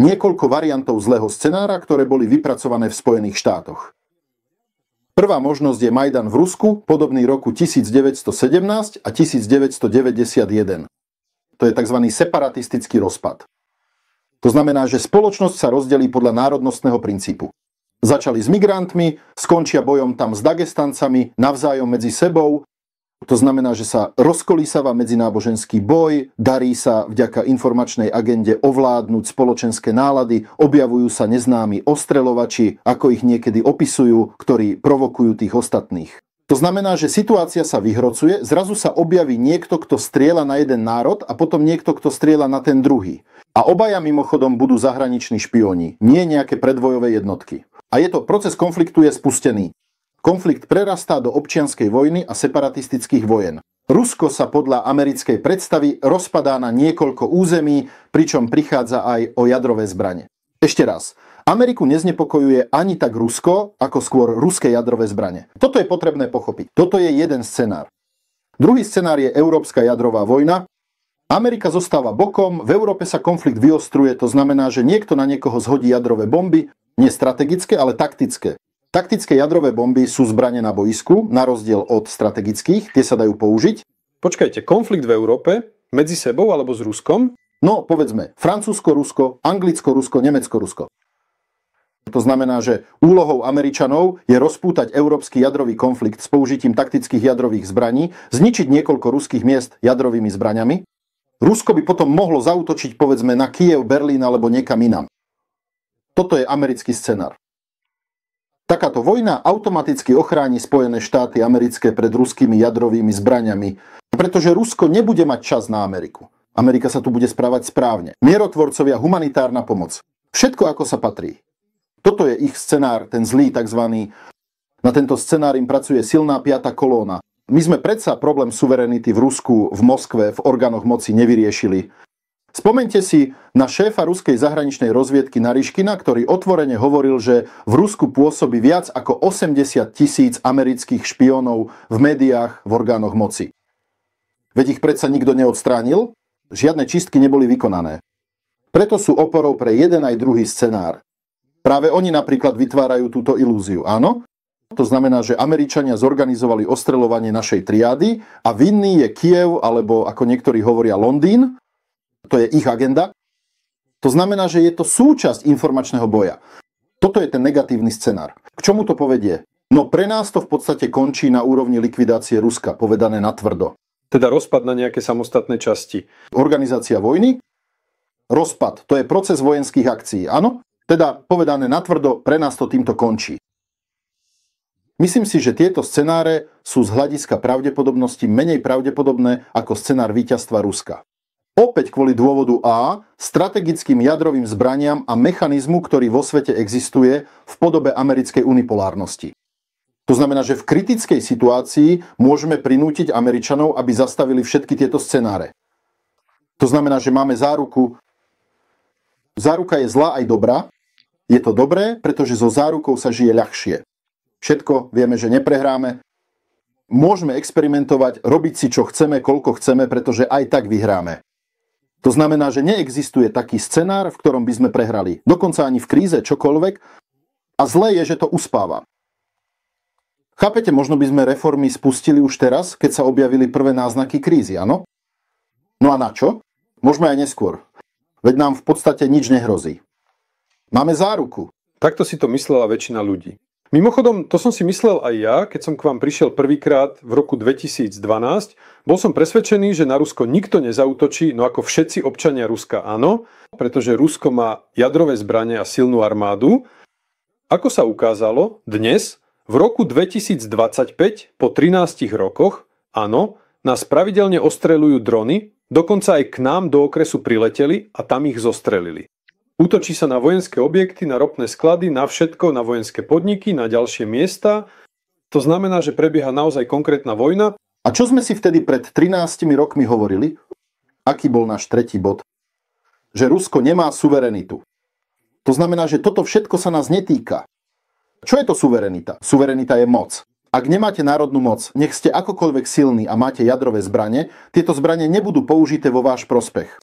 niekoľko variantov zlého scenára, ktoré boli vypracované v Spojených štátoch. Prvá možnosť je Majdan v Rusku, podobný roku 1917 a 1991. To je tzv. Separatistický rozpad. To znamená, že spoločnosť sa rozdelí podľa národnostného princípu. Začali s migrantmi, skončia bojom tam s Dagestancami, navzájom medzi sebou. To znamená, že sa rozkolísava medzináboženský boj, darí sa vďaka informačnej agende ovládnuť spoločenské nálady, objavujú sa neznámi ostreľovači, ako ich niekedy opisujú, ktorí provokujú tých ostatných. To znamená, že situácia sa vyhrocuje, zrazu sa objaví niekto, kto strieľa na jeden národ a potom niekto, kto strieľa na ten druhý. A obaja mimochodom budú zahraniční špióni, nie nejaké predvojové jednotky. A proces konfliktu je spustený. Konflikt prerastá do občianskej vojny a separatistických vojen. Rusko sa podľa americkej predstavy rozpadá na niekoľko území, pričom prichádza aj o jadrové zbrane. Ešte raz, Ameriku neznepokojuje ani tak Rusko, ako skôr ruské jadrové zbrane. Toto je potrebné pochopiť. Toto je jeden scenár. Druhý scenár je európska jadrová vojna. Amerika zostáva bokom, v Európe sa konflikt vyostruje, to znamená, že niekto na niekoho zhodí jadrové bomby, nie strategické, ale taktické. Taktické jadrové bomby sú zbrane na boisku, na rozdiel od strategických, tie sa dajú použiť. Počkajte, konflikt v Európe medzi sebou alebo s Ruskom? No, povedzme, Francúzsko-Rusko, Anglicko-Rusko, Nemecko-Rusko. To znamená, že úlohou Američanov je rozpútať európsky jadrový konflikt s použitím taktických jadrových zbraní, zničiť niekoľko ruských miest jadrovými zbraňami. Rusko by potom mohlo zaútočiť, povedzme, na Kyjev, Berlín alebo niekam inam. Toto je americký scenár. Takáto vojna automaticky ochráni Spojené štáty americké pred ruskými jadrovými zbraňami, pretože Rusko nebude mať čas na Ameriku. Amerika sa tu bude správať správne. Mierotvorcovia, humanitárna pomoc. Všetko ako sa patrí. Toto je ich scenár, ten zlý takzvaný. Na tento scenár im pracuje silná piata kolóna. My sme predsa problém suverenity v Rusku, v Moskve, v orgánoch moci nevyriešili. Spomeňte si na šéfa ruskej zahraničnej rozviedky Naryškina, ktorý otvorene hovoril, že v Rusku pôsobí viac ako 80 000 amerických špiónov v médiách, v orgánoch moci. Veď ich predsa nikto neodstránil, žiadne čistky neboli vykonané. Preto sú oporou pre jeden aj druhý scenár. Práve oni napríklad vytvárajú túto ilúziu, áno? To znamená, že Američania zorganizovali ostreľovanie našej triády a vinný je Kyjev, alebo ako niektorí hovoria Londýn. To je ich agenda. To znamená, že je to súčasť informačného boja. Toto je ten negatívny scenár. K čomu to povedie? No pre nás to v podstate končí na úrovni likvidácie Ruska, povedané natvrdo. Teda rozpad na nejaké samostatné časti. Organizácia vojny, rozpad, to je proces vojenských akcií, áno? Teda povedané natvrdo, pre nás to týmto končí. Myslím si, že tieto scenáre sú z hľadiska pravdepodobnosti menej pravdepodobné ako scenár víťazstva Ruska. Opäť kvôli dôvodu A, strategickým jadrovým zbraniam a mechanizmu, ktorý vo svete existuje v podobe americkej unipolárnosti. To znamená, že v kritickej situácii môžeme prinútiť Američanov, aby zastavili všetky tieto scenáre. To znamená, že máme záruku. Záruka je zlá aj dobrá. Je to dobré, pretože so zárukou sa žije ľahšie. Všetko vieme, že neprehráme. Môžeme experimentovať, robiť si, čo chceme, koľko chceme, pretože aj tak vyhráme. To znamená, že neexistuje taký scenár, v ktorom by sme prehrali. Dokonca ani v kríze, čokoľvek. A zlé je, že to uspáva. Chápete, možno by sme reformy spustili už teraz, keď sa objavili prvé náznaky krízy, áno? No a na čo? Môžeme aj neskôr. Veď nám v podstate nič nehrozí. Máme záruku. Takto si to myslela väčšina ľudí. Mimochodom, to som si myslel aj ja, keď som k vám prišiel prvýkrát v roku 2012. Bol som presvedčený, že na Rusko nikto nezautočí, no ako všetci občania Ruska áno, pretože Rusko má jadrové zbrane a silnú armádu. Ako sa ukázalo, dnes, v roku 2025, po 13 rokoch, áno, nás pravidelne ostreľujú drony, dokonca aj k nám do okresu prileteli a tam ich zostrelili. Útočí sa na vojenské objekty, na ropné sklady, na všetko, na vojenské podniky, na ďalšie miesta. To znamená, že prebieha naozaj konkrétna vojna. A čo sme si vtedy pred 13 rokmi hovorili? Aký bol náš tretí bod? Že Rusko nemá suverenitu. To znamená, že toto všetko sa nás netýka. Čo je to suverenita? Suverenita je moc. Ak nemáte národnú moc, nech ste akokoľvek silní a máte jadrové zbrane, tieto zbrane nebudú použité vo váš prospech.